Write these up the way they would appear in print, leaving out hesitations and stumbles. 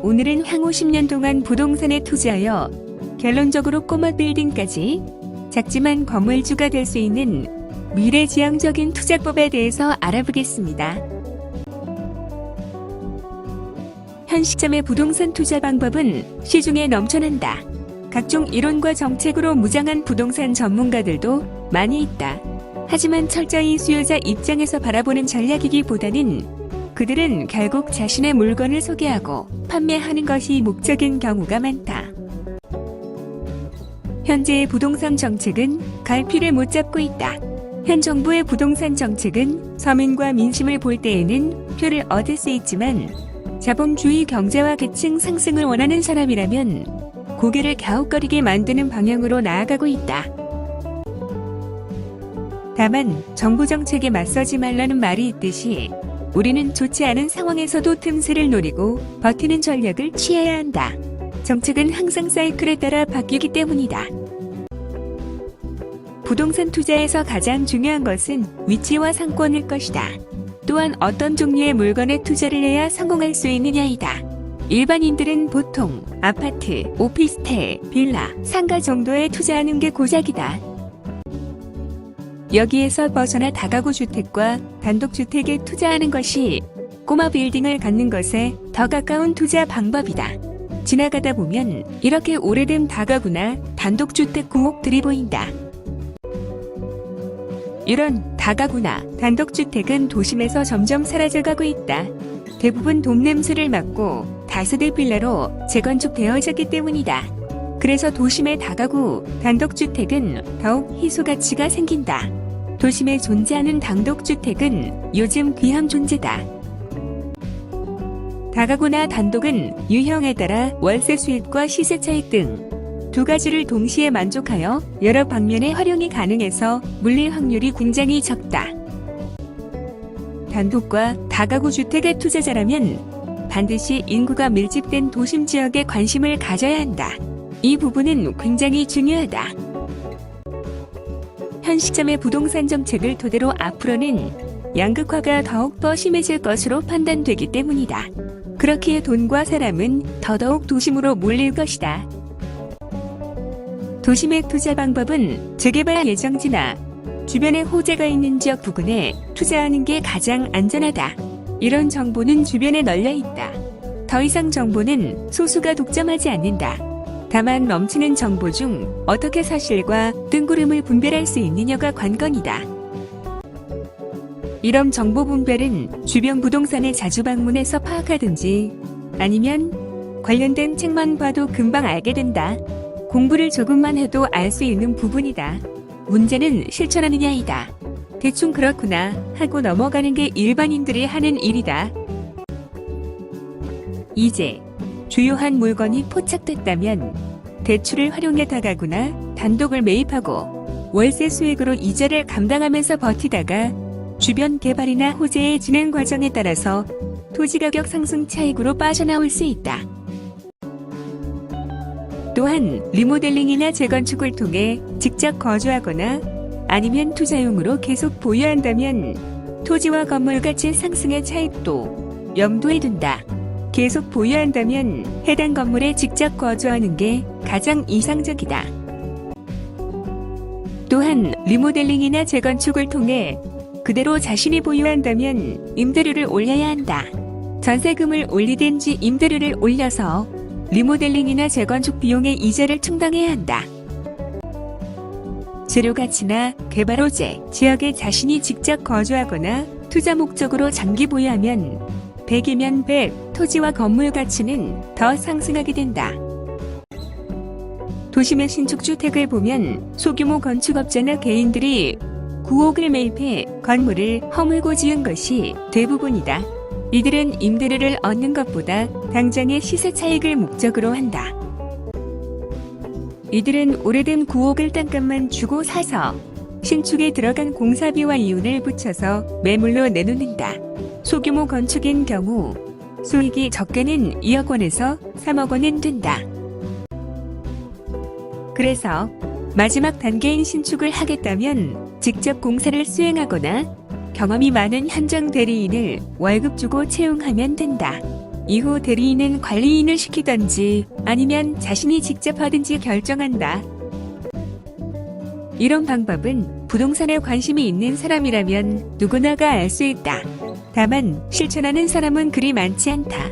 오늘은 향후 10년 동안 부동산에 투자하여 결론적으로 꼬마 빌딩까지 작지만 건물주가 될 수 있는 미래지향적인 투자법에 대해서 알아보겠습니다. 현 시점의 부동산 투자 방법은 시중에 넘쳐난다. 각종 이론과 정책으로 무장한 부동산 전문가들도 많이 있다. 하지만 철저히 수요자 입장에서 바라보는 전략이기보다는 그들은 결국 자신의 물건을 소개하고 판매하는 것이 목적인 경우가 많다. 현재의 부동산 정책은 갈피를 못 잡고 있다. 현 정부의 부동산 정책은 서민과 민심을 볼 때에는 표를 얻을 수 있지만 자본주의 경제와 계층 상승을 원하는 사람이라면 고개를 갸웃거리게 만드는 방향으로 나아가고 있다. 다만 정부 정책에 맞서지 말라는 말이 있듯이 우리는 좋지 않은 상황에서도 틈새를 노리고 버티는 전략을 취해야 한다. 정책은 항상 사이클에 따라 바뀌기 때문이다. 부동산 투자에서 가장 중요한 것은 위치와 상권일 것이다. 또한 어떤 종류의 물건에 투자를 해야 성공할 수 있느냐이다. 일반인들은 보통 아파트, 오피스텔, 빌라, 상가 정도에 투자하는 게 고작이다. 여기에서 벗어나 다가구 주택과 단독주택에 투자하는 것이 꼬마 빌딩을 갖는 것에 더 가까운 투자 방법이다. 지나가다 보면 이렇게 오래된 다가구나 단독주택 구옥들이 보인다. 이런 다가구나 단독주택은 도심에서 점점 사라져가고 있다. 대부분 돈냄새를 맡고 다세대 빌라로 재건축되어졌기 때문이다. 그래서 도심의 다가구 단독주택은 더욱 희소가치가 생긴다. 도심에 존재하는 단독주택은 요즘 귀한 존재다. 다가구나 단독은 유형에 따라 월세 수익과 시세 차익 등 두 가지를 동시에 만족하여 여러 방면의 활용이 가능해서 물릴 확률이 굉장히 적다. 단독과 다가구 주택의 투자자라면 반드시 인구가 밀집된 도심 지역에 관심을 가져야 한다. 이 부분은 굉장히 중요하다. 현 시점의 부동산 정책을 토대로 앞으로는 양극화가 더욱더 심해질 것으로 판단되기 때문이다. 그렇기에 돈과 사람은 더더욱 도심으로 몰릴 것이다. 도심의 투자 방법은 재개발 예정지나 주변에 호재가 있는 지역 부근에 투자하는 게 가장 안전하다. 이런 정보는 주변에 널려 있다. 더 이상 정보는 소수가 독점하지 않는다. 다만 넘치는 정보 중 어떻게 사실과 뜬구름을 분별할 수 있느냐가 관건이다. 이런 정보 분별은 주변 부동산에 자주 방문해서 파악하든지 아니면 관련된 책만 봐도 금방 알게 된다. 공부를 조금만 해도 알 수 있는 부분이다. 문제는 실천하느냐이다. 대충 그렇구나 하고 넘어가는 게 일반인들이 하는 일이다. 이제 주요한 물건이 포착됐다면 대출을 활용해 다가구나 단독을 매입하고 월세 수익으로 이자를 감당하면서 버티다가 주변 개발이나 호재의 진행 과정에 따라서 토지가격 상승 차익으로 빠져나올 수 있다. 또한 리모델링이나 재건축을 통해 직접 거주하거나 아니면 투자용으로 계속 보유한다면 토지와 건물 가치 상승의 차익도 염두에 둔다. 계속 보유한다면 해당 건물에 직접 거주하는 게 가장 이상적이다. 또한 리모델링이나 재건축을 통해 그대로 자신이 보유한다면 임대료를 올려야 한다. 전세금을 올리든지 임대료를 올려서 리모델링이나 재건축 비용의 이자를 충당해야 한다. 재료가치나 개발 호재, 지역에 자신이 직접 거주하거나 투자 목적으로 장기 보유하면 100이면 100, 토지와 건물 가치는 더 상승하게 된다. 도심의 신축주택을 보면 소규모 건축업자나 개인들이 구옥을 매입해 건물을 허물고 지은 것이 대부분이다. 이들은 임대료를 얻는 것보다 당장의 시세 차익을 목적으로 한다. 이들은 오래된 구옥을 땅값만 주고 사서 신축에 들어간 공사비와 이윤을 붙여서 매물로 내놓는다. 소규모 건축인 경우 수익이 적게는 2억 원에서 3억 원은 된다. 그래서 마지막 단계인 신축을 하겠다면 직접 공사를 수행하거나 경험이 많은 현장 대리인을 월급 주고 채용하면 된다. 이후 대리인은 관리인을 시키던지 아니면 자신이 직접 하든지 결정한다. 이런 방법은 부동산에 관심이 있는 사람이라면 누구나가 알 수 있다. 다만 실천하는 사람은 그리 많지 않다.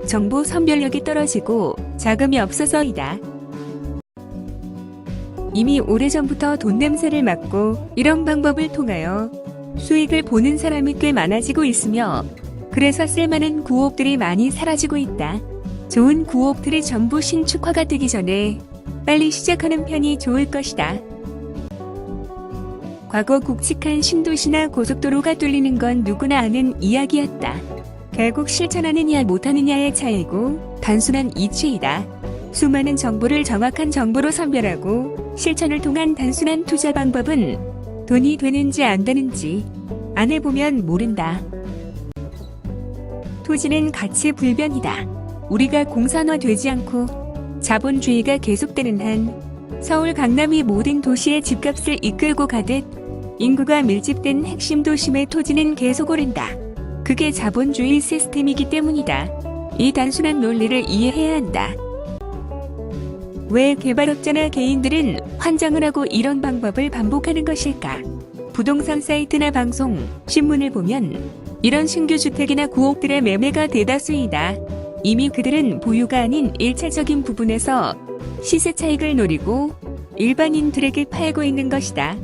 정보 선별력이 떨어지고 자금이 없어서이다. 이미 오래전부터 돈 냄새를 맡고 이런 방법을 통하여 수익을 보는 사람이 꽤 많아지고 있으며 그래서 쓸만한 구옥들이 많이 사라지고 있다. 좋은 구옥들이 전부 신축화가 되기 전에 빨리 시작하는 편이 좋을 것이다. 과거 굵직한 신도시나 고속도로가 뚫리는 건 누구나 아는 이야기였다. 결국 실천하느냐 못하느냐의 차이고 단순한 이치이다. 수많은 정보를 정확한 정보로 선별하고 실천을 통한 단순한 투자 방법은 돈이 되는지 안 되는지 안 해보면 모른다. 토지는 가치 불변이다. 우리가 공산화되지 않고 자본주의가 계속되는 한 서울 강남이 모든 도시의 집값을 이끌고 가듯 인구가 밀집된 핵심 도심의 토지는 계속 오른다. 그게 자본주의 시스템이기 때문이다. 이 단순한 논리를 이해해야 한다. 왜 개발업자나 개인들은 환장을 하고 이런 방법을 반복하는 것일까? 부동산 사이트나 방송, 신문을 보면 이런 신규 주택이나 구옥들의 매매가 대다수이다. 이미 그들은 보유가 아닌 1차적인 부분에서 시세 차익을 노리고 일반인들에게 팔고 있는 것이다.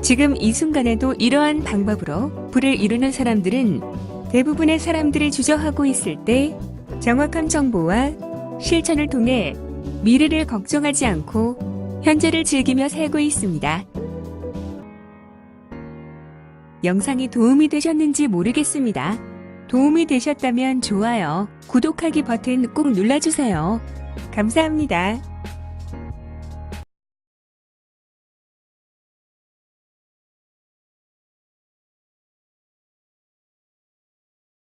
지금 이 순간에도 이러한 방법으로 부를 이루는 사람들은 대부분의 사람들이 주저하고 있을 때 정확한 정보와 실천을 통해 미래를 걱정하지 않고 현재를 즐기며 살고 있습니다. 영상이 도움이 되셨는지 모르겠습니다. 도움이 되셨다면 좋아요, 구독하기 버튼 꼭 눌러주세요. 감사합니다.